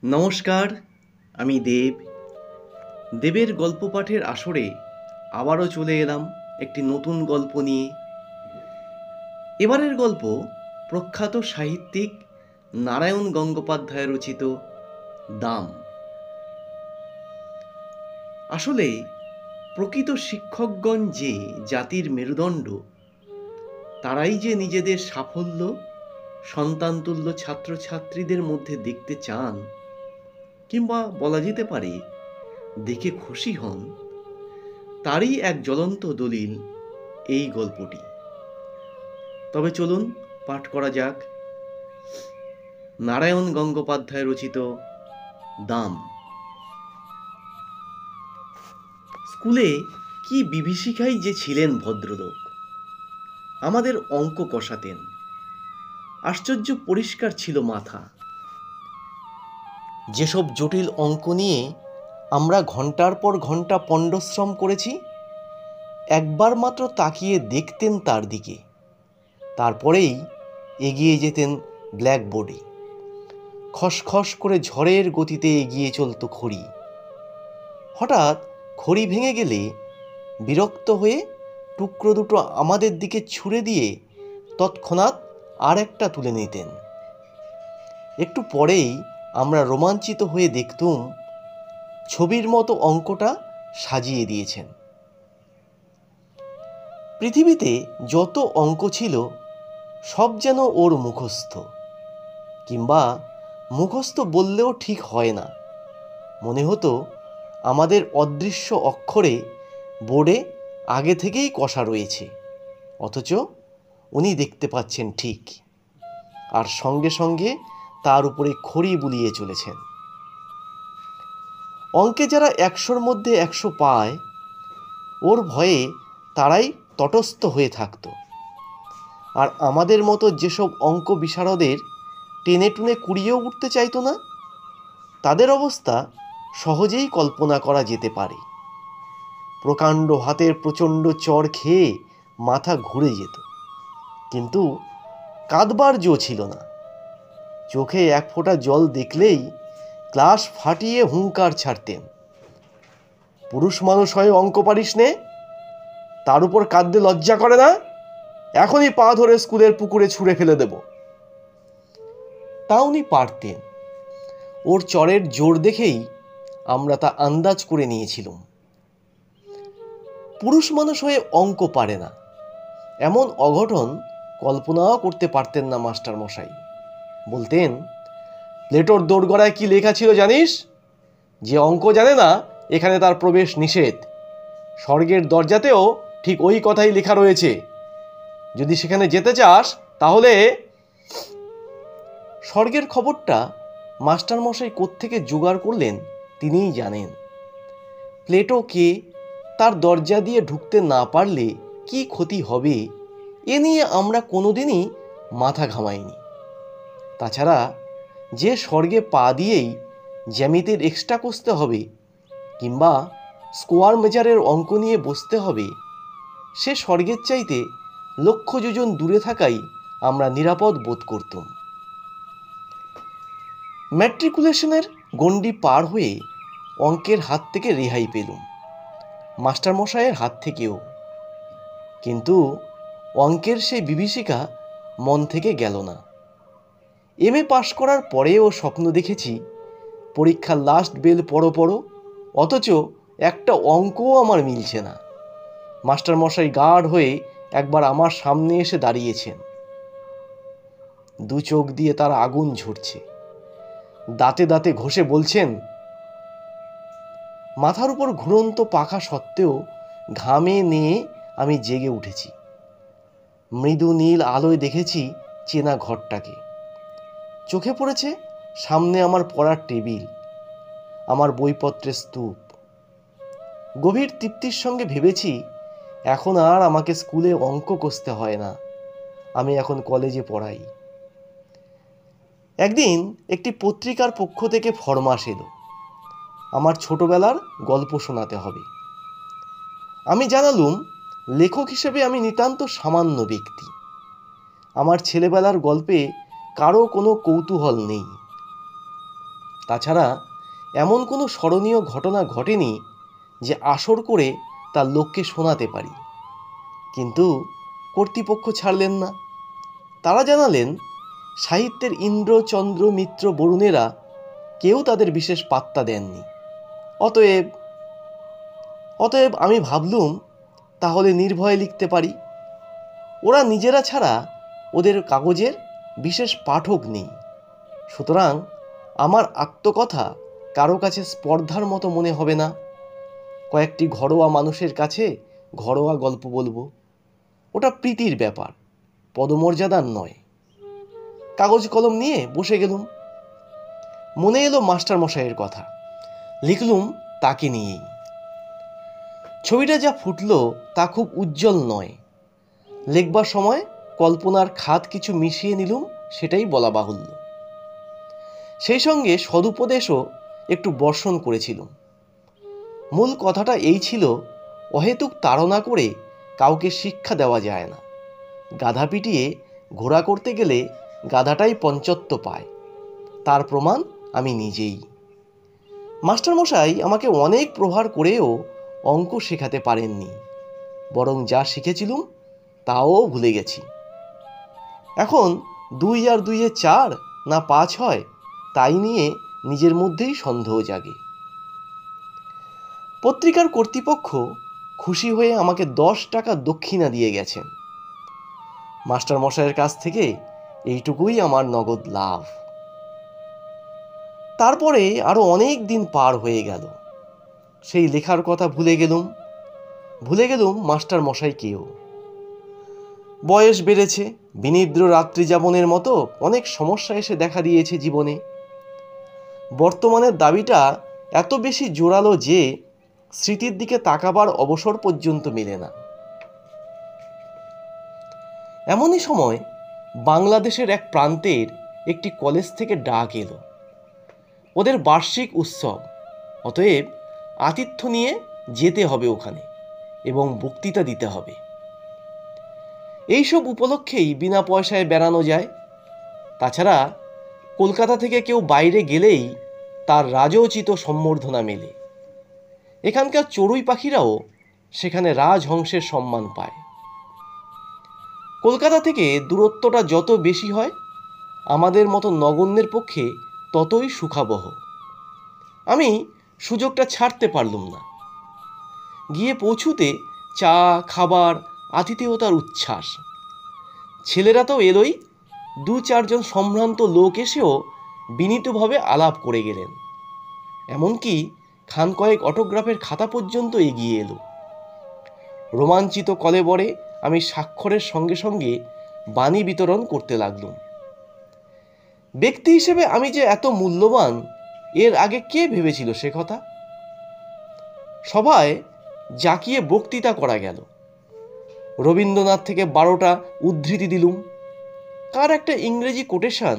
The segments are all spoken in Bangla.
নমস্কার, আমি দেব। দেবের গল্প পাঠের আসরে আবারও চলে এলাম একটি নতুন গল্প নিয়ে। এবারের গল্প প্রখ্যাত সাহিত্যিক নারায়ণ গঙ্গোপাধ্যায় রচিত দাম। আসলে প্রকৃত শিক্ষকগণ যে জাতির মেরুদণ্ড, তারাই যে নিজেদের সাফল্য সন্তানতুল্য ছাত্রছাত্রীদের মধ্যে দেখতে চান, কিংবা বলা যেতে পারে দেখে খুশি হন, তারই এক জ্বলন্ত দলিল এই গল্পটি। তবে চলুন পাঠ করা যাক নারায়ণ গঙ্গোপাধ্যায় রচিত দাম। স্কুলে কি বিভীষিকাই যে ছিলেন ভদ্রলোক। আমাদের অঙ্ক কষাতেন, আশ্চর্য পরিষ্কার ছিল মাথা। যেসব জটিল অঙ্ক নিয়ে আমরা ঘন্টার পর ঘন্টা পণ্ডশ্রম করেছি, একবার মাত্র তাকিয়ে দেখতেন তার দিকে, তারপরেই এগিয়ে যেতেন ব্ল্যাকবোর্ডে। খসখস করে ঝড়ের গতিতে এগিয়ে চলত খড়ি। হঠাৎ খড়ি ভেঙে গেলে বিরক্ত হয়ে টুকরো দুটো আমাদের দিকে ছুঁড়ে দিয়ে তৎক্ষণাৎ আর একটা তুলে নিতেন। একটু পরেই আমরা রোমাঞ্চিত হয়ে দেখতুম ছবির মতো অঙ্কটা সাজিয়ে দিয়েছেন। পৃথিবীতে যত অঙ্ক ছিল সব যেন ওর মুখস্থ, কিংবা মুখস্থ বললেও ঠিক হয় না। মনে হতো আমাদের অদৃশ্য অক্ষরে বোর্ডে আগে থেকেই কষা রয়েছে, অথচ উনি দেখতে পাচ্ছেন ঠিক, আর সঙ্গে সঙ্গে তার উপরে খড়ি বুলিয়ে চলেছেন। অঙ্কে যারা 100-র মধ্যে 100 পায়, ওর ভয়ে তারাই তটস্থ হয়ে থাকত। আর আমাদের মতো যেসব অঙ্ক বিশারদের টেনে টুনে কুড়িয়েও উঠতে চাইতো না, তাদের অবস্থা সহজেই কল্পনা করা যেতে পারে। প্রকাণ্ড হাতের প্রচণ্ড চড় খেয়ে মাথা ঘুরে যেত, কিন্তু কাঁদবার জো ছিল না। চোখে এক ফোঁটা জল দেখলেই ক্লাস ফাটিয়ে হুঙ্কার ছাড়তেন, পুরুষ মানুষ হয়ে অঙ্ক পারিস নে, তার উপর কাঁদতে লজ্জা করে না? এখনই পা ধরে স্কুলের পুকুরে ছুঁড়ে ফেলে দেব। তা উনি পারতেন। ওর চড়ের জোর দেখেই আমরা তা আন্দাজ করে নিয়েছিলাম। পুরুষ মানুষ হয়ে অঙ্ক পারে না, এমন অঘটন কল্পনাও করতে পারতেন না মাস্টার মশাই। বলতেন, প্লেটোর দোরগোড়ায় কি লেখা ছিল জানিস? যে অঙ্ক জানে না, এখানে তার প্রবেশ নিষেধ। স্বর্গের দরজাতেও ঠিক ওই কথাই লেখা রয়েছে। যদি সেখানে যেতে চাস তাহলে। স্বর্গের খবরটা মাস্টার মশাই কোত্থেকে জোগাড় করলেন তিনিই জানেন। প্লেটো কে, তার দরজা দিয়ে ঢুকতে না পারলে কি ক্ষতি হবে, এ নিয়ে আমরা কোনোদিনই মাথা ঘামাইনি। তাছাড়া যে স্বর্গে পা দিয়েই জ্যামিতির এক্সট্রা কষতে হবে, কিংবা স্কোয়ার মেজারের অঙ্ক নিয়ে বসতে হবে, সে স্বর্গের চাইতে লক্ষ যোজন দূরে থাকাই আমরা নিরাপদ বোধ করতাম। ম্যাট্রিকুলেশনের গণ্ডি পার হয়ে অঙ্কের হাত থেকে রেহাই পেলুম, মাস্টারমশাইয়ের হাত থেকেও। কিন্তু অঙ্কের সেই বিভীষিকা মন থেকে গেল না। এমএ পাশ করার পরেও স্বপ্ন দেখেছি পরীক্ষার লাস্ট বেল পড়ো, অথচ একটা অঙ্কও আমার মিলছে না। মাস্টারমশাই গার্ড হয়ে একবার আমার সামনে এসে দাঁড়িয়েছেন। দু চোখ দিয়ে তার আগুন ঝরছে, দাঁতে দাঁতে ঘষে বলছেন, মাথার উপর ঘুরন্ত পাখা সত্ত্বেও ঘামে নিয়ে আমি জেগে উঠেছি। মৃদু নীল আলোয় দেখেছি চেনা ঘরটাকে। চোখে পড়েছে সামনে আমার পড়ার টেবিল, আমার বইপত্রের স্তূপ। গভীর তৃপ্তির সঙ্গে ভেবেছি, এখন আর আমাকে স্কুলে অঙ্ক কষতে হয় না, আমি এখন কলেজে পড়াই। একদিন একটি পত্রিকার পক্ষ থেকে ফরমাশ এলো, আমার ছোটবেলার গল্প শোনাতে হবে। আমি জানালুম, লেখক হিসেবে আমি নিতান্ত সামান্য ব্যক্তি। আমার ছেলেবেলার গল্পে কারো কোনো কৌতূহল নেই। তাছাড়া এমন কোনো স্মরণীয় ঘটনা ঘটেনি যে আসর করে তার লোককে শোনাতে পারি। কিন্তু কর্তৃপক্ষ ছাড়লেন না। তারা জানালেন সাহিত্যের ইন্দ্র, চন্দ্র, মিত্র, বরুণেরা কেউ তাদের বিশেষ পাত্তা দেননি। অতএব আমি ভাবলুম তাহলে নির্ভয়ে লিখতে পারি। ওরা নিজেরা ছাড়া ওদের কাগজের বিশেষ পাঠক নেই, সুতরাং আমার আত্মকথা কারো কাছে স্পর্ধার মতো মনে হবে না। কয়েকটি ঘরোয়া মানুষের কাছে ঘরোয়া গল্প বলবো, ওটা প্রীতির ব্যাপার, পদমর্যাদার নয়। কাগজ কলম নিয়ে বসে গেলুম। মনে এলো মাস্টারমশাইয়ের কথা, লিখলুম তাকে নিয়েই। ছবিটা যা ফুটল তা খুব উজ্জ্বল নয়। লেখবার সময় কল্পনার খাত কিছু মিশিয়ে নিলুম, সেটাই বলা বাহুল্য। সেই সঙ্গে সদুপদেশও একটু বর্ষণ করেছিলুম। মূল কথাটা এই ছিল, অহেতুক তাড়না করে কাউকে শিক্ষা দেওয়া যায় না। গাধা পিটিয়ে ঘোড়া করতে গেলে গাধাটাই পঞ্চত্ব পায়, তার প্রমাণ আমি নিজেই। মাস্টারমশাই আমাকে অনেক প্রহার করেও অঙ্ক শেখাতে পারেননি, বরং যা শিখেছিলুম তাও ভুলে গেছি। এখন 2 আর 2 4 না 5 হয় তাই নিয়ে নিজের মধ্যেই সন্দেহ জাগে। পত্রিকার কর্তৃপক্ষ খুশি হয়ে আমাকে 10 টাকা দক্ষিণা দিয়ে গেছেন। মাস্টারমশাইয়ের কাছ থেকে এইটুকুই আমার নগদ লাভ। তারপরে আরো অনেক দিন পার হয়ে গেল। সেই লেখার কথা ভুলে গেলুম মাস্টারমশাইকেও। বয়স বেড়েছে, বিনিদ্র রাত্রি যাপনের মতো অনেক সমস্যা এসে দেখা দিয়েছে জীবনে। বর্তমানের দাবিটা এত বেশি জোরালো যে স্মৃতির দিকে তাকাবার অবসর পর্যন্ত মেলে না। এমনই সময় বাংলাদেশের এক প্রান্তের একটি কলেজ থেকে ডাক এলো। ওদের বার্ষিক উৎসব, অতএব আতিথ্য নিয়ে যেতে হবে ওখানে এবং বক্তৃতা দিতে হবে। এইসব উপলক্ষেই বিনা পয়সায় বেড়ানো যায়। তাছাড়া কলকাতা থেকে কেউ বাইরে গেলেই তার রাজোচিত সম্বর্ধনা মেলে। এখানকার চড়ুই পাখিরাও সেখানে রাজহংসের সম্মান পায়। কলকাতা থেকে দূরত্বটা যত বেশি হয় আমাদের মতো নগণ্যের পক্ষে ততই সুখাবহ। আমি সুযোগটা ছাড়তে পারলুম না। গিয়ে পৌঁছুতে চা, খাবার, আতিথেয়তার উচ্ছ্বাস। ছেলেরা তো এলোই, 2-4 জন সম্ভ্রান্ত লোক এসেও বিনীতভাবে আলাপ করে গেলেন। এমনকি খান কয়েক অটোগ্রাফের খাতা পর্যন্ত এগিয়ে এলো। রোমাঞ্চিত কলেবরে আমি স্বাক্ষরের সঙ্গে সঙ্গে বাণী বিতরণ করতে লাগলুম। ব্যক্তি হিসেবে আমি যে এত মূল্যবান এর আগে কে ভেবেছিল সে কথা? সভায় জাকিয়ে বক্তৃতা করা গেল। রবীন্দ্রনাথ থেকে 12টা উদ্ধৃতি দিলুম। কার একটা ইংরেজি কোটেশন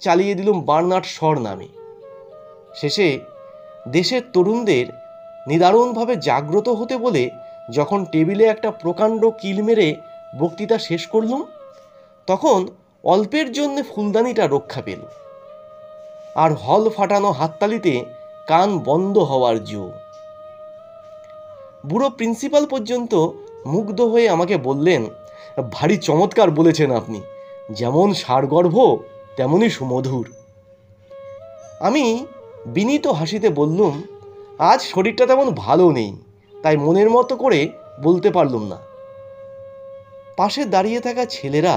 চালিয়ে দিলুম বার্নার্ড শর নামে। শেষে দেশের তরুণদের নিদারুণভাবে জাগ্রত হতে বলে যখন টেবিলে একটা প্রকাণ্ড কিল মেরে বক্তৃতা শেষ করলুম, তখন অল্পের জন্য ফুলদানিটা রক্ষা পেল। আর হল ফাটানো হাততালিতে কান বন্ধ হওয়ার জো। বুড়ো প্রিন্সিপাল পর্যন্ত মুগ্ধ হয়ে আমাকে বললেন, ভারী চমৎকার বলেছেন আপনি, যেমন সারগর্ভ তেমনি সুমধুর। আমি বিনীত হাসিতে বললুম, আজ শরীরটা তেমন ভালো নেই, তাই মনের মতো করে বলতে পারলুম না। পাশে দাঁড়িয়ে থাকা ছেলেরা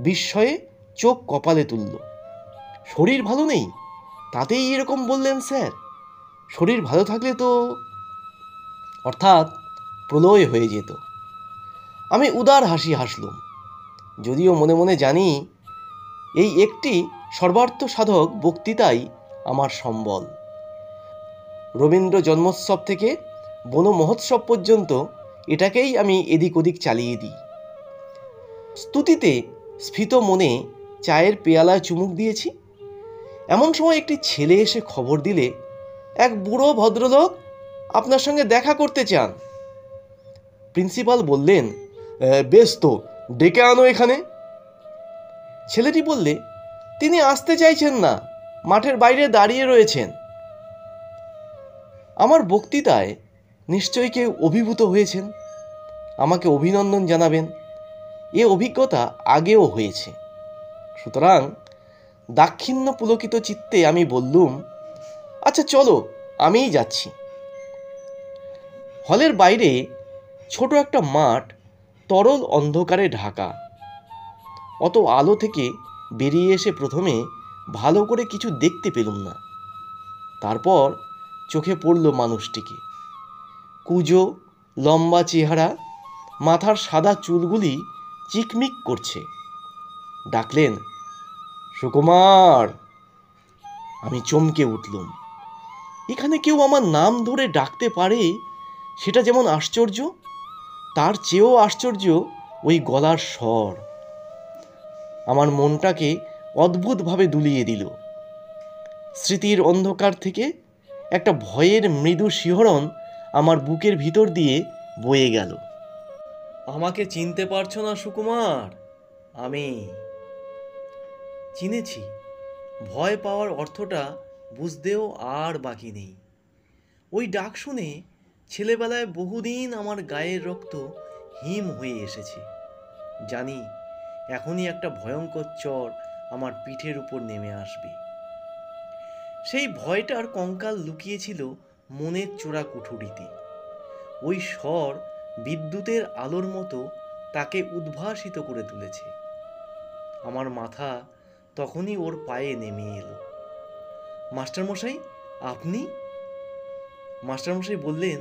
বিস্ময়ে চোখ কপালে তুলল। শরীর ভালো নেই, তাতেই এরকম বললেন স্যার? শরীর ভালো থাকলে তো... অর্থাৎ প্রলয় হয়ে যেত। আমি উদার হাসি হাসলুম, যদিও মনে মনে জানি এই একটি সর্বার্থ সাধক বক্তৃতাই আমার সম্বল। রবীন্দ্র জন্মোৎসব থেকে বন মহোৎসব পর্যন্ত এটাকেই আমি এদিক ওদিক চালিয়ে দিই। স্তুতিতে স্ফীত মনে চায়ের পেয়ালায় চুমুক দিয়েছি। এমন সময় একটি ছেলে এসে খবর দিলে, এক বুড়ো ভদ্রলোক আপনার সঙ্গে দেখা করতে চান। প্রিন্সিপাল বললেন, বেশ তো, ডেকে আনো এখানে। ছেলেটি বললে, তিনি আসতে চাইছেন না, মাঠের বাইরে দাঁড়িয়ে রয়েছেন। আমার বক্তৃতায় নিশ্চয়ই কেউ অভিভূত হয়েছেন, আমাকে অভিনন্দন জানাবেন। এ অভিজ্ঞতা আগেও হয়েছে। সুতরাং দাক্ষিণ্য পুলকিত চিত্তে আমি বললুম, আচ্ছা চলো, আমিই যাচ্ছি। হলের বাইরে ছোট একটা মাঠ তরল অন্ধকারে ঢাকা। অত আলো থেকে বেরিয়ে এসে প্রথমে ভালো করে কিছু দেখতে পেলুম না। তারপর চোখে পড়ল মানুষটিকে। কুঁজো লম্বা চেহারা, মাথার সাদা চুলগুলি চিকমিক করছে। ডাকলেন, সুকুমার। আমি চমকে উঠলুম। এখানে কেউ আমার নাম ধরে ডাকতে পারে, সেটা যেমন আশ্চর্য, তার চেয়েও আশ্চর্য ওই গলার স্বর। আমার মনটাকে অদ্ভুতভাবে দুলিয়ে দিল। স্মৃতির অন্ধকার থেকে একটা ভয়ের মৃদু শিহরণ আমার বুকের ভিতর দিয়ে বয়ে গেল। আমাকে চিনতে পারছো না সুকুমার? আমি চিনেছি। ভয় পাওয়ার অর্থটা বুঝতেও আর বাকি নেই। ওই ডাক শুনে ছেলেবেলায় বহুদিন আমার গায়ের রক্ত হিম হয়ে এসেছে। জানি এখনই একটা ভয়ঙ্কর চড় আমার পিঠের উপর নেমে আসবে। সেই ভয়টার কঙ্কাল লুকিয়েছিল মনের চোরা কুঠুরিতে। ওই স্বর বিদ্যুতের আলোর মতো তাকে উদ্ভাসিত করে তুলেছে। আমার মাথা তখনই ওর পায়ে নেমে এলো। মাস্টারমশাই, আপনি? মাস্টারমশাই বললেন,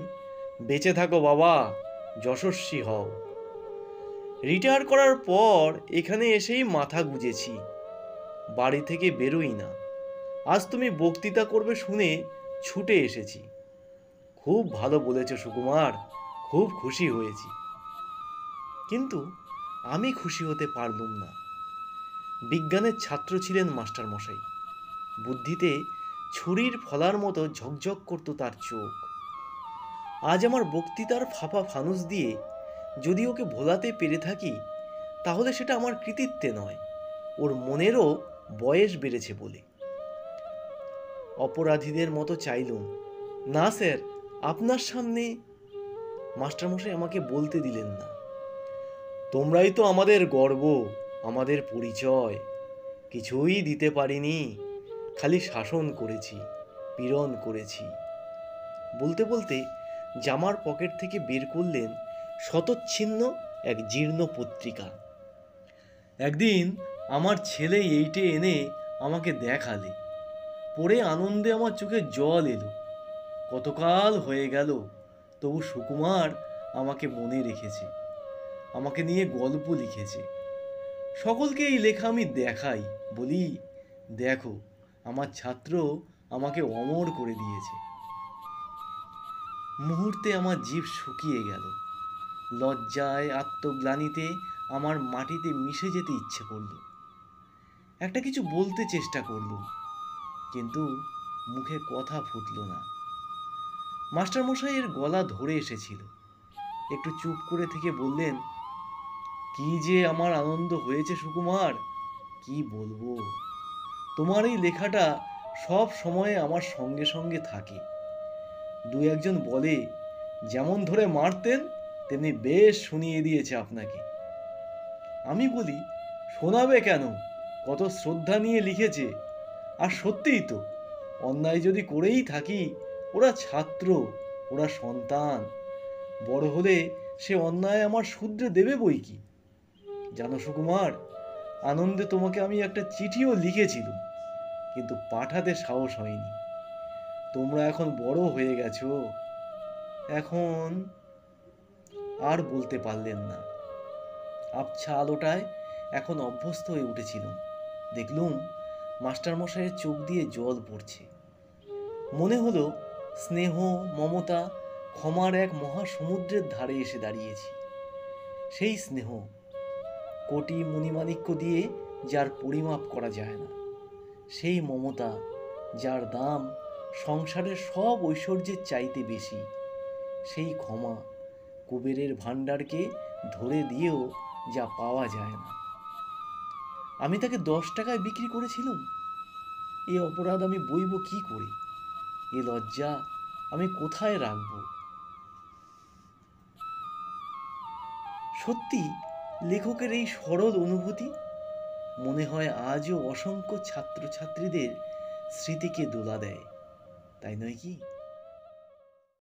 বেঁচে থাকো বাবা, যশস্বী হও। রিটায়ার করার পর এখানে এসেই মাথা গুজেছি, বাড়ি থেকে বেরোই না। আজ তুমি বক্তৃতা করবে শুনে ছুটে এসেছি। খুব ভালো বলেছ সুকুমার, খুব খুশি হয়েছি। কিন্তু আমি খুশি হতে পারলুম না। বিজ্ঞানের ছাত্র ছিলেন মাস্টারমশাই। বুদ্ধিতে ছুরির ফলার মতো ঝকঝক করত তার চোখ। আজ আমার বক্তৃতার ফাঁপা ফানুস দিয়ে যদি ওকে ভোলাতে পেরে থাকি, তাহলে সেটা আমার কৃতিত্বে নয়, ওর মনেরও বয়স বেড়েছে বলে। অপরাধীদের মতো চাইলুম, না স্যার, আপনার সামনে। মাস্টারমশাই আমাকে বলতে দিলেন না। তোমরাই তো আমাদের গর্ব, আমাদের পরিচয়। কিছুই দিতে পারিনি, খালি শাসন করেছি, পীড়ন করেছি। বলতে বলতে জামার পকেট থেকে বের করলেন শতচ্ছিন্ন এক জীর্ণ পত্রিকা। একদিন আমার ছেলে এইটে এনে আমাকে দেখালে। পড়ে আনন্দে আমার চোখে জল এলো। কতকাল হয়ে গেল, তবু সুকুমার আমাকে মনে রেখেছে, আমাকে নিয়ে গল্প লিখেছে। সকলকে এই লেখা আমি দেখাই, বলি, দেখো আমার ছাত্র আমাকে অমর করে দিয়েছে। মুহূর্তে আমার জিভ শুকিয়ে গেল। লজ্জায়, আত্মগ্লানিতে আমার মাটিতে মিশে যেতে ইচ্ছে করল। একটা কিছু বলতে চেষ্টা করলুম, কিন্তু মুখে কথা ফুটল না। মাস্টারমশাইয়ের গলা ধরে এসেছিল। একটু চুপ করে থেকে বললেন, কি যে আমার আনন্দ হয়েছে সুকুমার, কি বলবো। তোমার এই লেখাটা সব সময়ে আমার সঙ্গে সঙ্গে থাকে। দু একজন বলে, যেমন ধরে মারতেন তেমনি বেশ শুনিয়ে দিয়েছে আপনাকে। আমি বলি, শোনাবে কেন, কত শ্রদ্ধা নিয়ে লিখেছে। আর সত্যিই তো, অন্যায় যদি করেই থাকি, ওরা ছাত্র, ওরা সন্তান। বড় হলে সে অন্যায় আমার শুধরে দেবে বই কি। জানো সুকুমার, আনন্দে তোমাকে আমি একটা চিঠিও লিখেছিলাম, কিন্তু পাঠাতে সাহস হয়নি। তোমরা এখন বড় হয়ে গেছো, এখন। আর বলতে পারলেন না। আবছা আলোটায় এখন অভ্যস্ত হয়ে উঠেছিলাম। দেখলুম মাস্টারমশাইয়ের চোখ দিয়ে জল পড়ছে। মনে হলো স্নেহ, মমতা, ক্ষমার এক মহাসমুদ্রের ধারে এসে দাঁড়িয়েছি। সেই স্নেহ কোটি মণিমাণিক্য দিয়ে যার পরিমাপ করা যায় না, সেই মমতা যার দাম সংসারের সব ঐশ্বর্যের চাইতে বেশি, সেই ক্ষমা কুবেরের ভাণ্ডারকে ধরে দিয়েও যা পাওয়া যায় না। আমি তাকে 10 টাকায় বিক্রি করেছিলাম। এ অপরাধ আমি বইব কি করে? এ লজ্জা আমি কোথায় রাখব? সত্যি লেখকের এই সরল অনুভূতি মনে হয় আজও অসংখ্য ছাত্রছাত্রীদের স্মৃতিকে দোলা দেয়, তাই নয় কি?